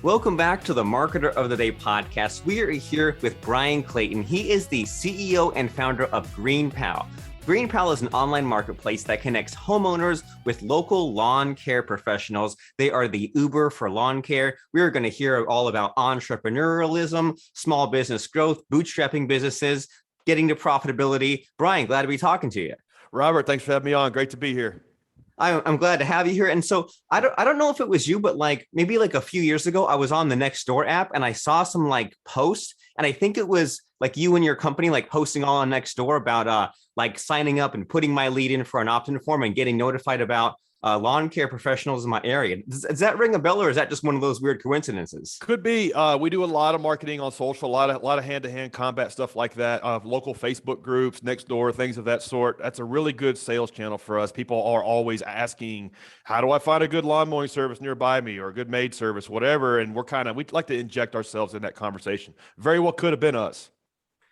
Welcome back to the Marketer of the Day podcast. We are here with Bryan Clayton. He is the CEO and founder of GreenPal. GreenPal is an online marketplace that connects homeowners with local lawn care professionals. They are the Uber for lawn care. We are going to hear all about entrepreneurialism, small business growth, bootstrapping businesses, getting to profitability. Bryan, glad to be talking to you. Robert, thanks for having me on. Great to be here. I'm glad to have you here. And so I don't know if it was you, but maybe a few years ago, I was on the Nextdoor app and I saw some posts, and I think it was you and your company posting all on Nextdoor about signing up and putting my lead in for an opt-in form and getting notified about lawn care professionals in my area. Does that ring a bell, or is that just one of those weird coincidences? Could be. We do a lot of marketing on social, a lot of hand-to-hand combat stuff like that. Local Facebook groups, Nextdoor, things of that sort. That's a really good sales channel for us. People are always asking, "How do I find a good lawn mowing service nearby me, or a good maid service, whatever?" And we'd like to inject ourselves in that conversation. Very well could have been us.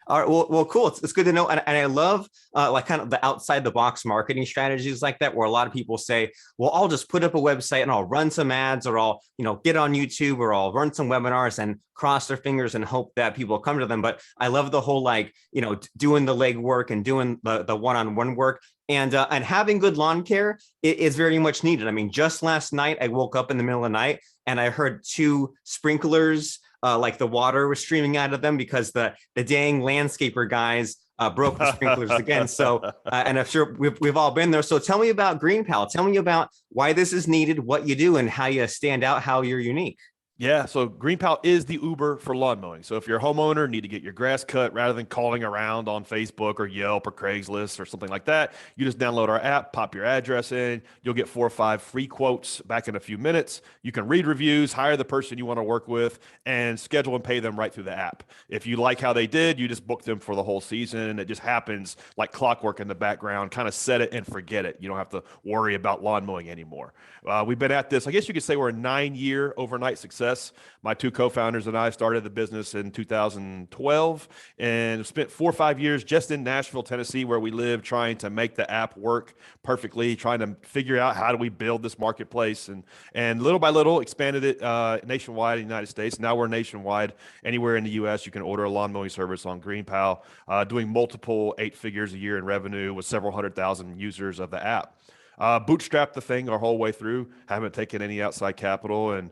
All right. Well, cool. It's good to know. And I love kind of the outside the box marketing strategies like that, where a lot of people say, well, I'll just put up a website and I'll run some ads, or I'll, get on YouTube, or I'll run some webinars and cross their fingers and hope that people come to them. But I love the whole, doing the legwork and doing the one-on-one work. And having good lawn care is very much needed. I mean, just last night, I woke up in the middle of the night and I heard two sprinklers, the water was streaming out of them because the dang landscaper guys broke the sprinklers again. So, and I'm sure we've all been there. So tell me about GreenPal. Tell me about why this is needed, what you do, and how you stand out, how you're unique. Yeah, so GreenPal is the Uber for lawn mowing. So if you're a homeowner, need to get your grass cut, rather than calling around on Facebook or Yelp or Craigslist or something like that, you just download our app, pop your address in, you'll get 4 or 5 free quotes back in a few minutes. You can read reviews, hire the person you want to work with, and schedule and pay them right through the app. If you like how they did, you just book them for the whole season. It just happens like clockwork in the background. Kind of set it and forget it. You don't have to worry about lawn mowing anymore. We've been at this, I guess you could say we're a 9-year overnight success. My 2 co-founders and I started the business in 2012 and spent 4 or 5 years just in Nashville, Tennessee, where we live, trying to make the app work perfectly, trying to figure out how do we build this marketplace, and little by little expanded it nationwide in the United States. Now we're nationwide. Anywhere in the U.S. you can order a lawn mowing service on GreenPal, doing multiple 8 figures a year in revenue with several 100,000 users of the app. Bootstrap the thing our whole way through. Haven't taken any outside capital, and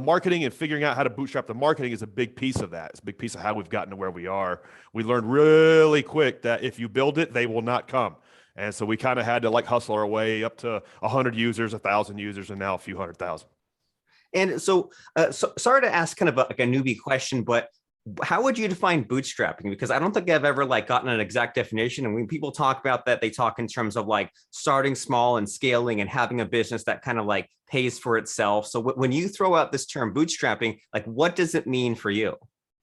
marketing and figuring out how to bootstrap the marketing is a big piece of that. It's a big piece of how we've gotten to where we are. We learned really quick that if you build it, they will not come. And so we kind of had to hustle our way up to 100 users, 1,000 users, and now a few 100,000. And so, sorry to ask kind of a newbie question, but how would you define bootstrapping? Because I don't think I've ever gotten an exact definition. And when people talk about that, they talk in terms of starting small and scaling and having a business that kind of pays for itself. So when you throw out this term bootstrapping, what does it mean for you?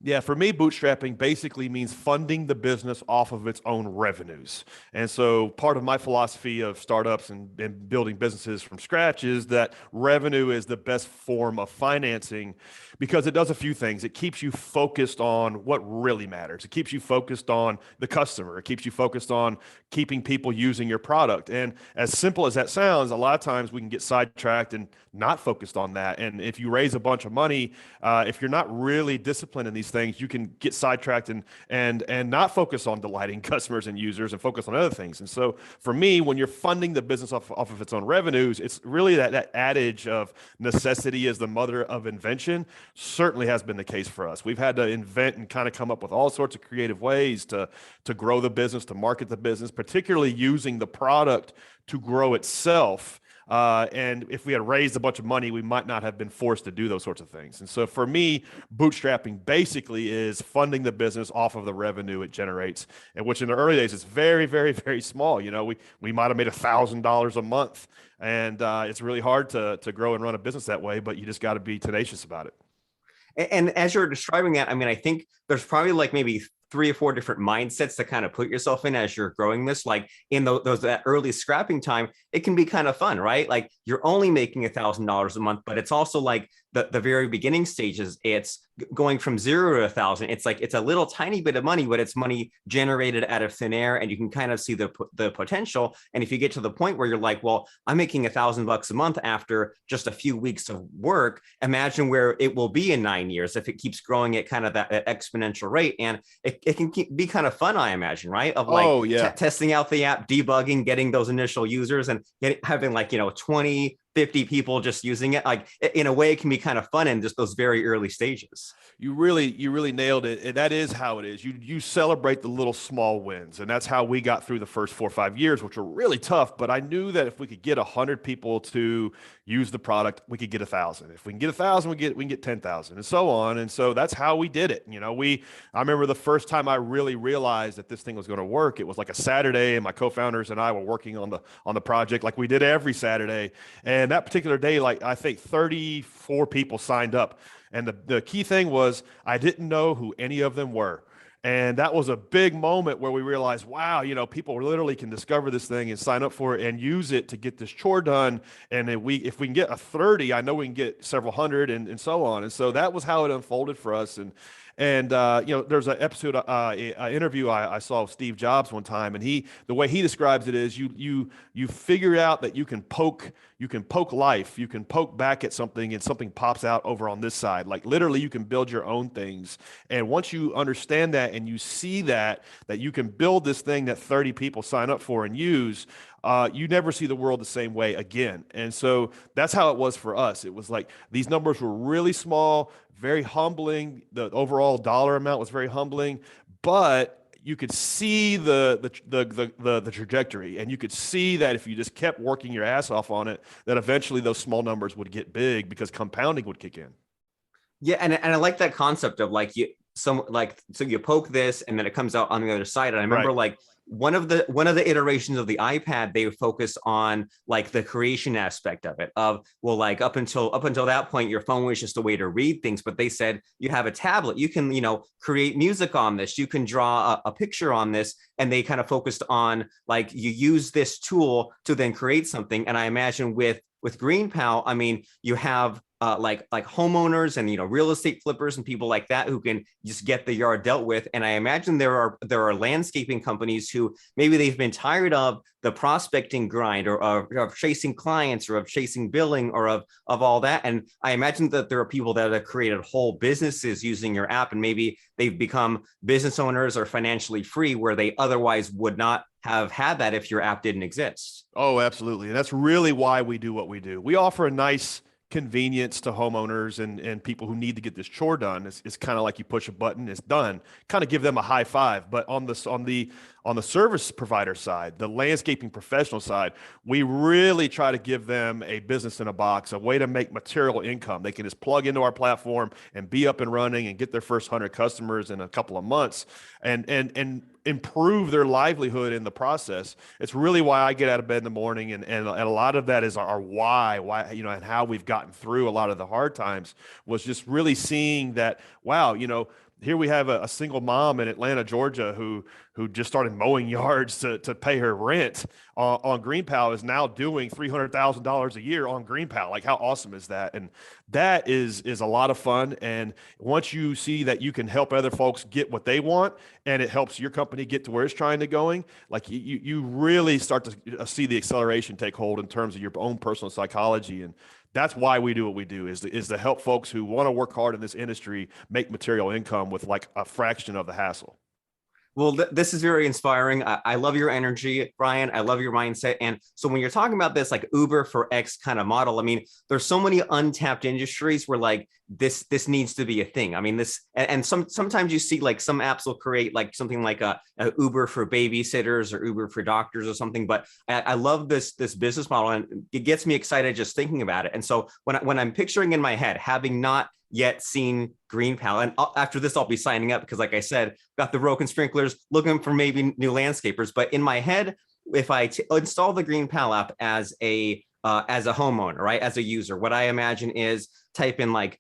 Yeah, for me, bootstrapping basically means funding the business off of its own revenues. And so part of my philosophy of startups and building businesses from scratch is that revenue is the best form of financing, because it does a few things. It keeps you focused on what really matters. It keeps you focused on the customer. It keeps you focused on keeping people using your product. And as simple as that sounds, a lot of times we can get sidetracked and not focused on that. And if you raise a bunch of money, if you're not really disciplined in these things, you can get sidetracked and not focus on delighting customers and users and focus on other things. And so for me, when you're funding the business off of its own revenues, it's really that adage of necessity is the mother of invention certainly has been the case for us. We've had to invent and kind of come up with all sorts of creative ways to grow the business, to market the business, particularly using the product to grow itself. And if we had raised a bunch of money, we might not have been forced to do those sorts of things. And so for me, bootstrapping basically is funding the business off of the revenue it generates, and which in the early days is very, very, very small. We might have made $1,000 a month, and it's really hard to grow and run a business that way, but you just got to be tenacious about it. And as you're describing that, I mean, I think there's probably maybe three or four different mindsets to kind of put yourself in as you're growing this. Like in that early scrapping time, it can be kind of fun, right? Like you're only making $1,000 a month, but it's also like the very beginning stages. It's going from 0 to 1,000. It's like it's a little tiny bit of money, but it's money generated out of thin air, and you can kind of see the potential. And if you get to the point where you're like, well, I'm making $1,000 a month after just a few weeks of work, imagine where it will be in 9 years if it keeps growing at kind of that exponential rate. And it can be kind of fun, I imagine, right? Of like testing out the app, debugging, getting those initial users, and having like 20, 50 people just using it. Like in a way, it can be kind of fun in just those very early stages. You really nailed it. And that is how it is. You celebrate the little small wins. And that's how we got through the first 4 or 5 years, which were really tough. But I knew that if we could get 100 people to use the product, we could get 1,000. If we can get 1,000, we can get 10,000 and so on. And so that's how we did it. I remember the first time I really realized that this thing was going to work. It was like a Saturday, and my co-founders and I were working on the project like we did every Saturday. And that particular day, like I think 34 people signed up. And the key thing was I didn't know who any of them were. And that was a big moment where we realized, wow, people literally can discover this thing and sign up for it and use it to get this chore done. And if we can get a 30, I know we can get several hundred and so on. And so that was how it unfolded for us. And there's an episode, an interview I saw of Steve Jobs one time, and the way he describes it is you figure out that you can poke life, you can poke back at something, and something pops out over on this side. Like literally, you can build your own things. And once you understand that and you see that you can build this thing that 30 people sign up for and use, you never see the world the same way again. And so that's how it was for us. It was like these numbers were really small, very humbling. The overall dollar amount was very humbling, but you could see the trajectory, and you could see that if you just kept working your ass off on it, that eventually those small numbers would get big because compounding would kick in. Yeah, and I like that concept of like so you poke this and then it comes out on the other side. And I remember like one of the iterations of the iPad, they focused on like the creation aspect of it, of well, like up until that point, your phone was just a way to read things. But they said you have a tablet, you can create music on this, you can draw a picture on this. And they kind of focused on like you use this tool to then create something. And I imagine with GreenPal, I mean, you have like homeowners and real estate flippers and people like that who can just get the yard dealt with. And I imagine there are landscaping companies who maybe they've been tired of the prospecting grind or of chasing clients or of chasing billing or of all that. And I imagine that there are people that have created whole businesses using your app, and maybe they've become business owners or financially free where they otherwise would not have had that if your app didn't exist. Oh, absolutely. And that's really why we do what we do. We offer a nice convenience to homeowners and people who need to get this chore done. It's kind of like you push a button, it's done. Kind of give them a high five. But on the service provider side, the landscaping professional side, we really try to give them a business in a box, a way to make material income. They can just plug into our platform and be up and running and get their first 100 customers in a couple of months and improve their livelihood in the process. It's really why I get out of bed in the morning, and a lot of that is our why, and how we've gotten through a lot of the hard times was just really seeing that, wow, here we have a single mom in Atlanta, Georgia, who just started mowing yards to pay her rent on GreenPal, is now doing $300,000 a year on GreenPal. Like, how awesome is that? And that is a lot of fun. And once you see that you can help other folks get what they want, and it helps your company get to where it's trying to going, like you really start to see the acceleration take hold in terms of your own personal psychology. And that's why we do what we do, is to help folks who want to work hard in this industry make material income with like a fraction of the hassle. Well, this is very inspiring. I love your energy, Bryan. I love your mindset. And so when you're talking about this like Uber for X kind of model, I mean, there's so many untapped industries where like this needs to be a thing. I mean, sometimes you see like some apps will create like something like a Uber for babysitters or Uber for doctors or something. But I love this business model, and it gets me excited just thinking about it. And so when I'm picturing in my head, having not yet seen GreenPal, and after this I'll be signing up because, like I said, got the broken sprinklers, looking for maybe new landscapers. But in my head, if I install the GreenPal app as a homeowner, right, as a user, what I imagine is type in like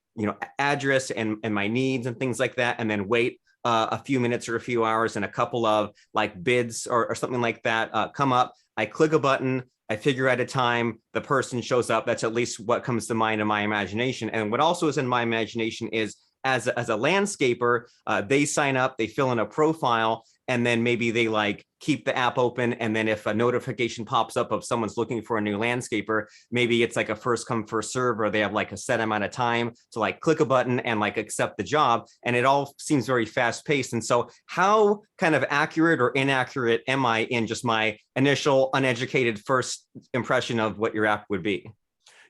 address and my needs and things like that, and then wait a few minutes or a few hours, and a couple of like bids or something like that come up. I click a button, I figure out a time, the person shows up. That's at least what comes to mind in my imagination. And what also is in my imagination is as a landscaper, they sign up, they fill in a profile, and then maybe they like keep the app open. And then if a notification pops up of someone's looking for a new landscaper, maybe it's like a first come, first serve, or they have like a set amount of time to like click a button and like accept the job. And it all seems very fast paced. And so how kind of accurate or inaccurate am I in just my initial uneducated first impression of what your app would be?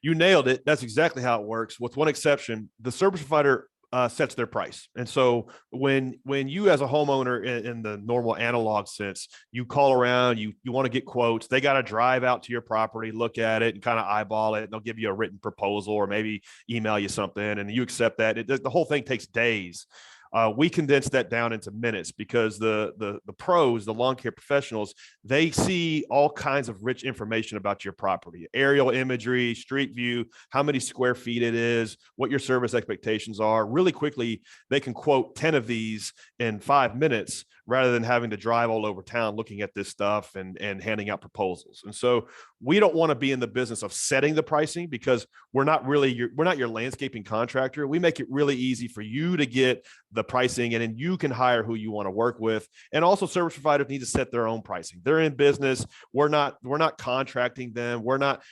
You nailed it. That's exactly how it works. With one exception, the service provider sets their price. And so when you as a homeowner in the normal analog sense, you call around, you want to get quotes, they got to drive out to your property, look at it and kind of eyeball it. And they'll give you a written proposal or maybe email you something and you accept that. The whole thing takes days. We condense that down into minutes because the pros, the lawn care professionals, they see all kinds of rich information about your property, aerial imagery, street view, how many square feet it is, what your service expectations are. Really quickly, they can quote 10 of these in 5 minutes rather than having to drive all over town looking at this stuff and handing out proposals. And so we don't want to be in the business of setting the pricing because we're not your landscaping contractor. We make it really easy for you to get the pricing and then you can hire who you want to work with. And also service providers need to set their own pricing. They're in business. We're not contracting them. We're not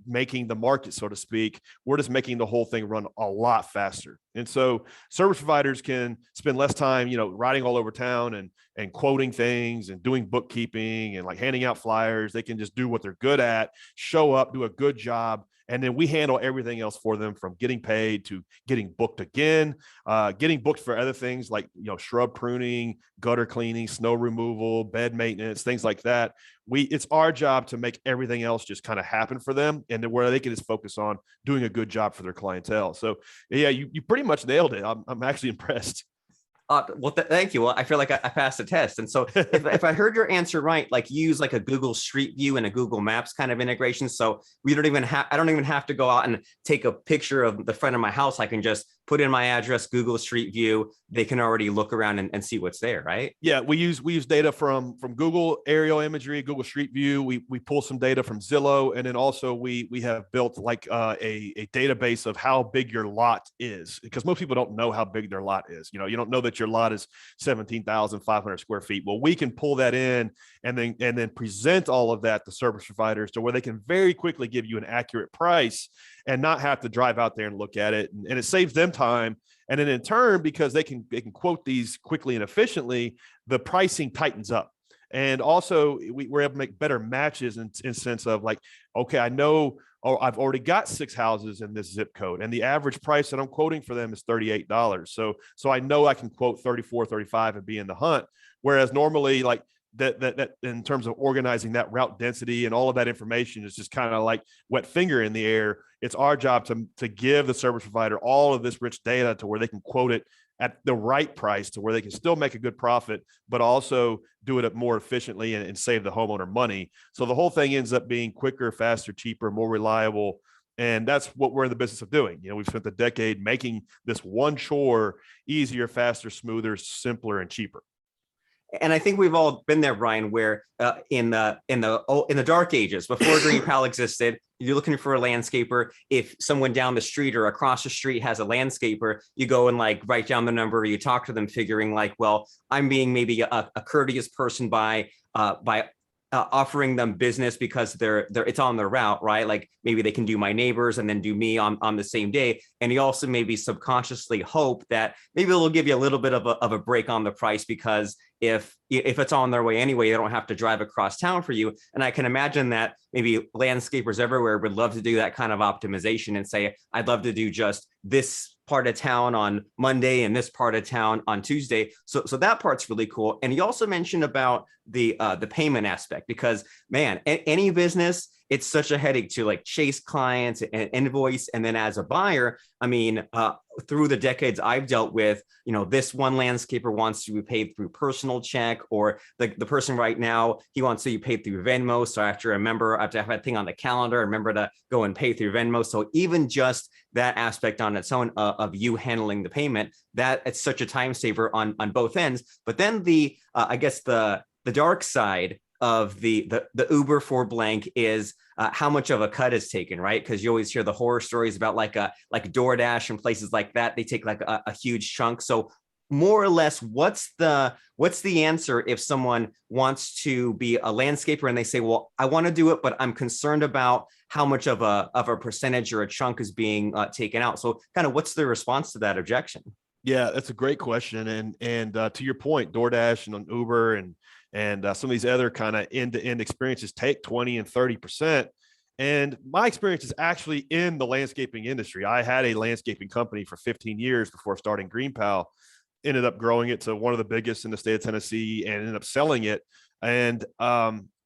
making the market, so to speak. We're just making the whole thing run a lot faster. And so service providers can spend less time, riding all over town and quoting things and doing bookkeeping and like handing out flyers. They can just do what they're good at, show up, do a good job. And then we handle everything else for them, from getting paid to getting booked again, getting booked for other things like, shrub pruning, gutter cleaning, snow removal, bed maintenance, things like that. It's our job to make everything else just kind of happen for them, and then where they can just focus on doing a good job for their clientele. So yeah, you pretty much nailed it. I'm actually impressed. Thank you. Well, I feel like I passed the test. And so if I heard your answer right, like you use like a Google Street View and a Google Maps kind of integration. So I don't even have to go out and take a picture of the front of my house. I can just put in my address, Google Street View. They can already look around and see what's there, right? Yeah, we use data from Google aerial imagery, Google Street View. We pull some data from Zillow, and then also we have built like a database of how big your lot is, because most people don't know how big their lot is. You don't know that your lot is 17,500 square feet. Well, we can pull that in and then present all of that to service providers to where they can very quickly give you an accurate price and not have to drive out there and look at it. And it saves them time. And then in turn, because they can quote these quickly and efficiently, the pricing tightens up. And also we're able to make better matches in sense of like, okay, I know, I've already got 6 houses in this zip code, and the average price that I'm quoting for them is $38. So I know I can quote 34, 35 and be in the hunt. Whereas normally like that in terms of organizing that route density and all of that information is just kind of like wet finger in the air. It's our job to give the service provider all of this rich data to where they can quote it at the right price to where they can still make a good profit, but also do it more efficiently and save the homeowner money. So the whole thing ends up being quicker, faster, cheaper, more reliable. And that's what we're in the business of doing. We've spent a decade making this one chore easier, faster, smoother, simpler, and cheaper. And I think we've all been there, Bryan, where in the dark ages, before GreenPal existed, you're looking for a landscaper. If someone down the street or across the street has a landscaper, you go and like write down the number, you talk to them, figuring like, well, I'm being maybe a courteous person by offering them business because it's on their route, right? Like maybe they can do my neighbors and then do me on the same day. And you also maybe subconsciously hope that maybe they'll give you a little bit of a break on the price, because if it's on their way anyway, they don't have to drive across town for you. And I can imagine that maybe landscapers everywhere would love to do that kind of optimization and say, I'd love to do just this part of town on Monday and this part of town on Tuesday. So that part's really cool. And you also mentioned about the payment aspect, because man, any business, it's such a headache to like chase clients and invoice. And then as a buyer, I mean, through the decades I've dealt with, this one landscaper wants to be paid through personal check, or the person right now, he wants to be paid through Venmo. So I have to remember, I have to have a thing on the calendar, remember to go and pay through Venmo. So even just that aspect on its own of you handling the payment, that it's such a time saver on both ends. But then I guess the dark side of the Uber for blank is how much of a cut is taken, right? Because you always hear the horror stories about like DoorDash and places like that. They take like a huge chunk. So more or less, what's the answer if someone wants to be a landscaper and they say, well, I want to do it, but I'm concerned about how much of a percentage or a chunk is being taken out. So kind of what's the response to that objection? Yeah, that's a great question. And to your point, DoorDash and Uber and some of these other kind of end-to-end experiences take 20 and 30%. And my experience is actually in the landscaping industry. I had a landscaping company for 15 years before starting GreenPal, ended up growing it to one of the biggest in the state of Tennessee and ended up selling it. And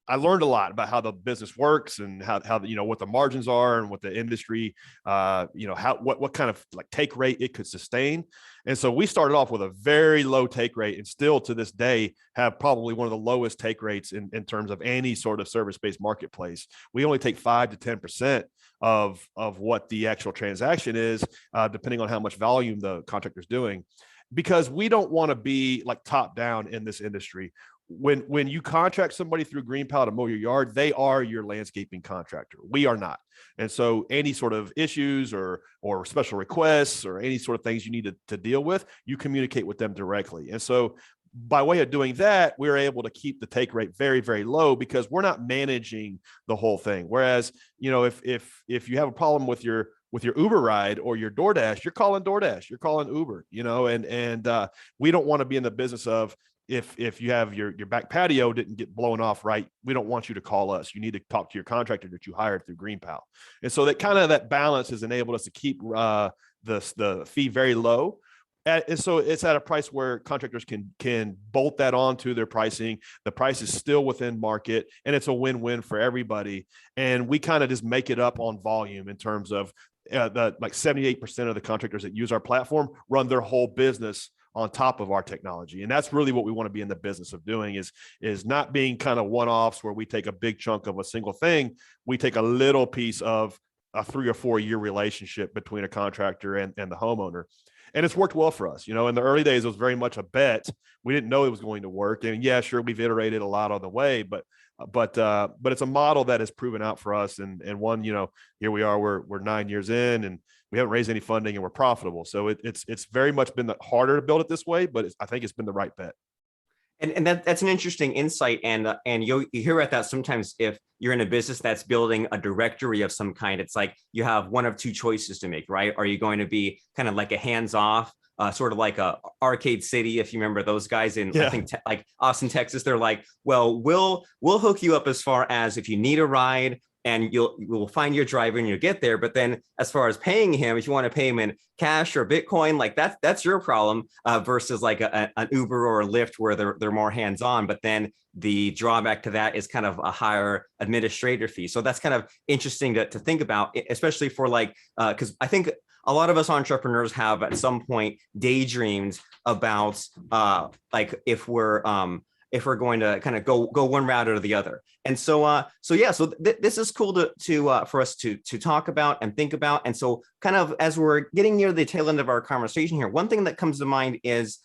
I learned a lot about how the business works and how what the margins are and what the industry, what kind of like take rate it could sustain. And so we started off with a very low take rate and still to this day have probably one of the lowest take rates in terms of any sort of service-based marketplace. We only take 5 to 10% of what the actual transaction is, depending on how much volume the contractor's doing, because we don't want to be like top down in this industry. When you contract somebody through GreenPal to mow your yard, they are your landscaping contractor. We are not. And so any sort of issues or special requests or any sort of things you need to deal with, you communicate with them directly. And so by way of doing that, we're able to keep the take rate very, very low because we're not managing the whole thing. Whereas, if you have a problem with your Uber ride or your DoorDash, you're calling DoorDash, you're calling Uber, and we don't want to be in the business of, if you have your back patio didn't get blown off right, we don't want you to call us. You need to talk to your contractor that you hired through GreenPal. And so that balance has enabled us to keep the fee very low. And so it's at a price where contractors can bolt that onto their pricing. The price is still within market and it's a win-win for everybody. And we kind of just make it up on volume in terms of like 78% of the contractors that use our platform run their whole business on top of our technology. And that's really what we want to be in the business of doing is not being kind of one-offs where we take a big chunk of a single thing. We take a little piece of a 3 or 4 year relationship between a contractor and the homeowner. And it's worked well for us. In the early days, it was very much a bet. We didn't know it was going to work. And yeah, sure, we've iterated a lot on the way, but it's a model that has proven out for us. And one, here we are, we're 9 years in and we haven't raised any funding and we're profitable. So it's very much been harder to build it this way, but I think it's been the right bet. And that's an interesting insight. And you hear about that sometimes if you're in a business that's building a directory of some kind. It's like you have one of two choices to make, right? Are you going to be kind of like a hands-off, sort of like a Arcade City, if you remember those guys in, I think like Austin, Texas? They're like, well, we'll hook you up as far as if you need a ride, and we'll find your driver and you'll get there. But then as far as paying him, if you want to pay him in cash or Bitcoin, like that's your problem, versus like an Uber or a Lyft where they're more hands-on. But then the drawback to that is kind of a higher administrator fee. So that's kind of interesting to think about, especially for like, because I think a lot of us entrepreneurs have at some point daydreamed about like if we're going to kind of go one route or the other. And so this is cool to for us to talk about and think about. And so kind of as we're getting near the tail end of our conversation here, one thing that comes to mind is,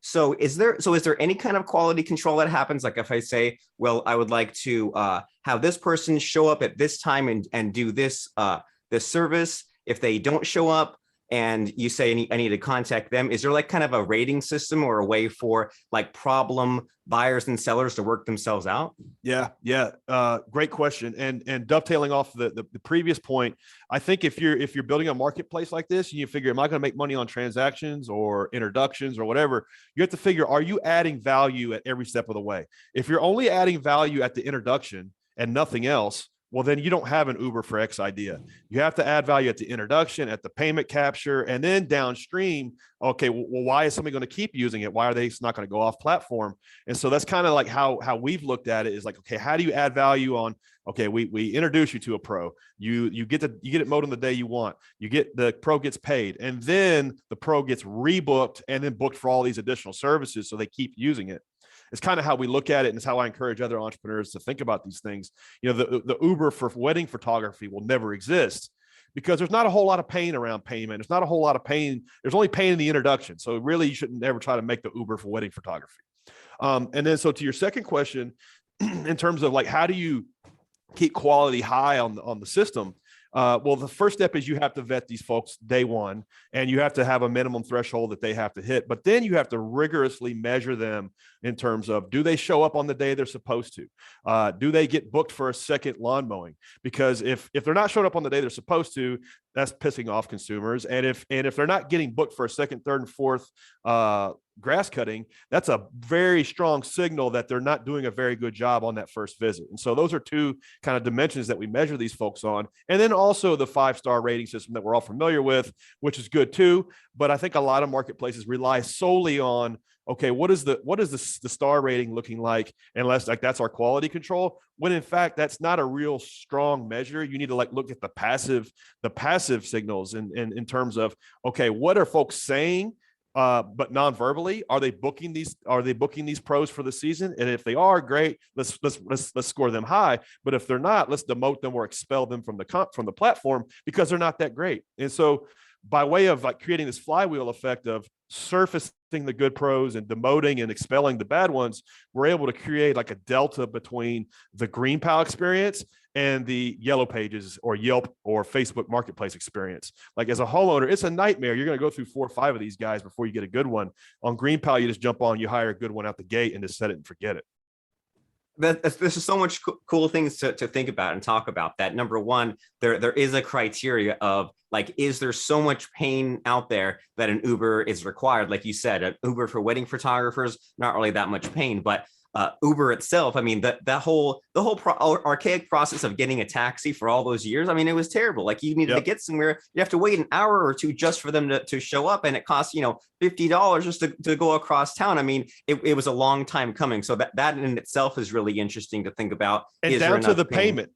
so is there any kind of quality control that happens? Like if I say, well, I would like to have this person show up at this time and do this service. If they don't show up, and you say I need to contact them, is there like kind of a rating system or a way for like problem buyers and sellers to work themselves out? Yeah. Great question. And dovetailing off the previous point, I think if you're building a marketplace like this and you figure, am I going to make money on transactions or introductions or whatever, you have to figure, are you adding value at every step of the way? If you're only adding value at the introduction and nothing else, well, then you don't have an Uber for X idea. You have to add value at the introduction, at the payment capture, and then downstream. Okay, well, why is somebody going to keep using it? Why are they not going to go off platform? And so that's kind of like how we've looked at it, is like, okay, how do you add value on? Okay, we introduce you to a pro. You get it mowed on the day you want. The pro gets paid, and then the pro gets rebooked and then booked for all these additional services, so they keep using it. It's kind of how we look at it, and it's how I encourage other entrepreneurs to think about these things. You know, the Uber for wedding photography will never exist because there's not a whole lot of pain around payment. There's not a whole lot of pain. There's only pain in the introduction. So really, you shouldn't ever try to make the Uber for wedding photography. And then, so to your second question, in terms of like, how do you keep quality high on the system? Well, the first step is you have to vet these folks day one, and you have to have a minimum threshold that they have to hit. But then you have to rigorously measure them in terms of, do they show up on the day they're supposed to? Do they get booked for a second lawn mowing? Because if they're not showing up on the day they're supposed to, that's pissing off consumers. And if they're not getting booked for a second, third, and fourth grass cutting, that's a very strong signal that they're not doing a very good job on that first visit. And so those are two kind of dimensions that we measure these folks on. And then also the 5-star rating system that we're all familiar with, which is good too. But I think a lot of marketplaces rely solely on, okay, what is the star rating looking like? Unless like that's our quality control, when in fact that's not a real strong measure. You need to like look at the passive signals in terms of, okay, what are folks saying? But non-verbally, are they booking these pros for the season? And if they are, great, let's score them high. But if they're not, let's demote them or expel them from the platform because they're not that great. And so by way of like creating this flywheel effect of surfacing the good pros and demoting and expelling the bad ones, we're able to create like a delta between the GreenPal experience and the Yellow Pages or Yelp or Facebook Marketplace experience. Like as a homeowner, it's a nightmare. You're going to go through 4 or 5 of these guys before you get a good one. On GreenPal, you just jump on, you hire a good one out the gate and just set it and forget it. This is so much cool things to think about and talk about. That number one, there is a criteria of like, is there so much pain out there that an Uber is required? Like you said, an Uber for wedding photographers, not really that much pain, but Uber itself, I mean, the whole archaic process of getting a taxi for all those years, I mean, it was terrible. Like you needed to get somewhere, you have to wait an hour or two just for them to show up, and it costs, $50 just to go across town. I mean, it was a long time coming. So that in itself is really interesting to think about. And down to the payment.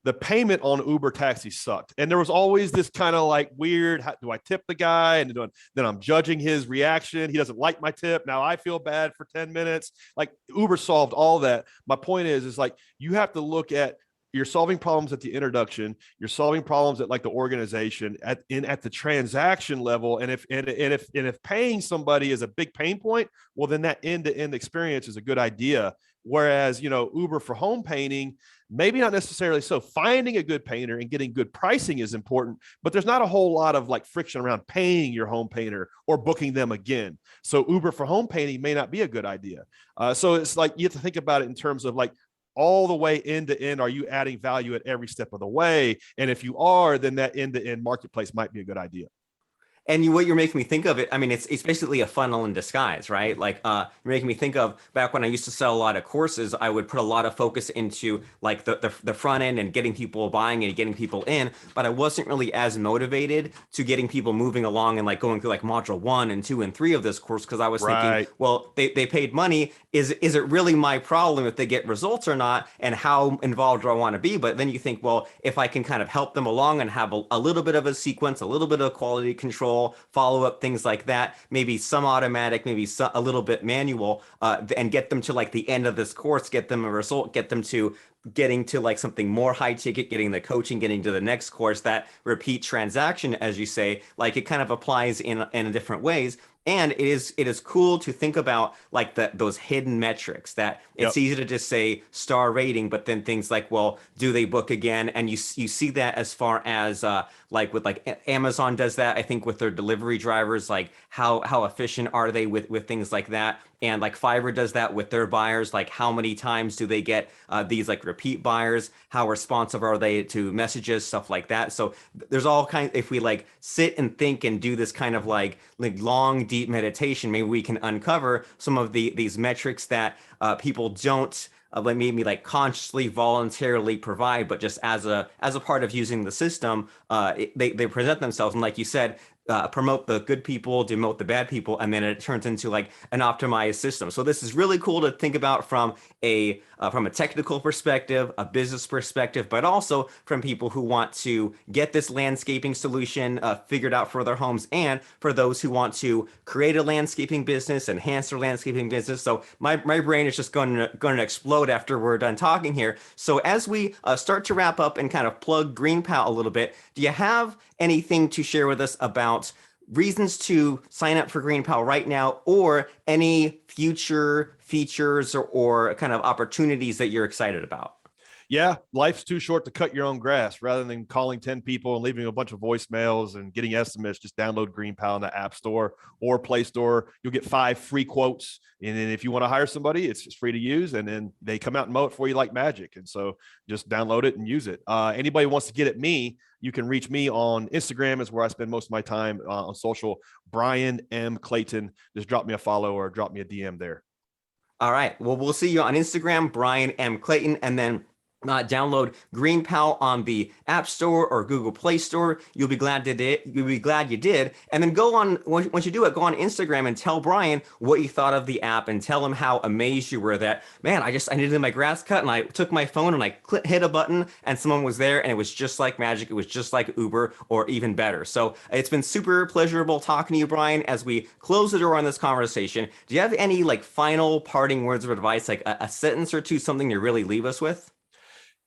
The payment on Uber taxi sucked. And there was always this kind of like weird, do I tip the guy? And then I'm judging his reaction. He doesn't like my tip. Now I feel bad for 10 minutes. Like Uber solved all that. My point is like, you have to look at, you're solving problems at the introduction. You're solving problems at like the organization at the transaction level. And if paying somebody is a big pain point, well, then that end-to-end experience is a good idea. Whereas, Uber for home painting, maybe not necessarily so. Finding a good painter and getting good pricing is important, but there's not a whole lot of like friction around paying your home painter or booking them again. So Uber for home painting may not be a good idea. So it's like, you have to think about it in terms of like, all the way end to end, are you adding value at every step of the way? And if you are, then that end to end marketplace might be a good idea. And what you're making me think of it, I mean, it's basically a funnel in disguise, right? Like you're making me think of back when I used to sell a lot of courses, I would put a lot of focus into like the front end and getting people buying and getting people in, but I wasn't really as motivated to getting people moving along and like going through like module 1 and 2 and 3 of this course, because I was thinking, well, they paid money. Is it really my problem if they get results or not? And how involved do I want to be? But then you think, well, if I can kind of help them along and have a little bit of a sequence, a little bit of quality control, follow up, things like that, maybe some automatic, maybe a little bit manual, and get them to like the end of this course, get them a result, get them to getting to like something more high ticket, getting the coaching, getting to the next course, that repeat transaction, as you say, like it kind of applies in different ways. And it is cool to think about like those hidden metrics that it's easy to just say star rating, but then things like, well, do they book again? And you see that as far as like with like Amazon does that, I think, with their delivery drivers, like how efficient are they with things like that? And like Fiverr does that with their buyers, like how many times do they get these like repeat buyers? How responsive are they to messages, stuff like that? So there's all kinds, if we like sit and think and do this kind of like long, deep meditation, maybe we can uncover some of these metrics that people don't like maybe like consciously, voluntarily provide, but just as a part of using the system, they present themselves, and like you said, promote the good people, demote the bad people, and then it turns into like an optimized system. So this is really cool to think about from a technical perspective, a business perspective, but also from people who want to get this landscaping solution figured out for their homes, and for those who want to create a landscaping business, enhance their landscaping business. So my brain is just going to explode after we're done talking here. So as we start to wrap up and kind of plug GreenPal a little bit, do you have anything to share with us about reasons to sign up for GreenPal right now, or any future features or kind of opportunities that you're excited about? Yeah, life's too short to cut your own grass. Rather than calling 10 people and leaving a bunch of voicemails and getting estimates, just download GreenPal in the App Store or Play Store. You'll get 5 free quotes. And then if you want to hire somebody, it's free to use. And then they come out and mow it for you like magic. And so just download it and use it. Anybody who wants to get at me, you can reach me on Instagram, is where I spend most of my time on social. Bryan M. Clayton. Just drop me a follow or drop me a DM there. All right. Well, we'll see you on Instagram, Bryan M. Clayton, and then download GreenPal on the App Store or Google Play Store. You'll be glad you did. And then go on, once you do it, go on Instagram and tell Bryan what you thought of the app, and tell him how amazed you were that, man, I needed my grass cut, and I took my phone and I hit a button and someone was there, and it was just like magic. It was just like Uber, or even better. So it's been super pleasurable talking to you, Bryan. As we close the door on this conversation, do you have any like final parting words of advice, like a sentence or two, something to really leave us with?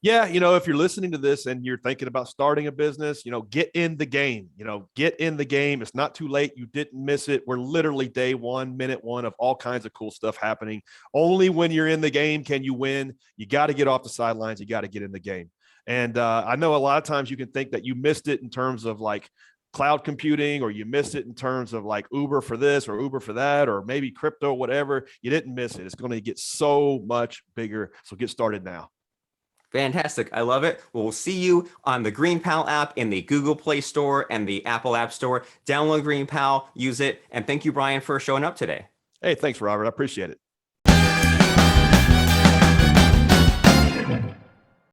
Yeah, if you're listening to this and you're thinking about starting a business, get in the game. Get in the game. It's not too late. You didn't miss it. We're literally day one, minute one of all kinds of cool stuff happening. Only when you're in the game can you win. You got to get off the sidelines. You got to get in the game. And I know a lot of times you can think that you missed it in terms of like cloud computing, or you missed it in terms of like Uber for this or Uber for that, or maybe crypto, whatever. You didn't miss it. It's going to get so much bigger. So get started now. Fantastic. I love it. Well, we'll see you on the GreenPal app in the Google Play Store and the Apple App Store. Download GreenPal, use it, and thank you, Bryan, for showing up today. Hey, thanks, Robert. I appreciate it.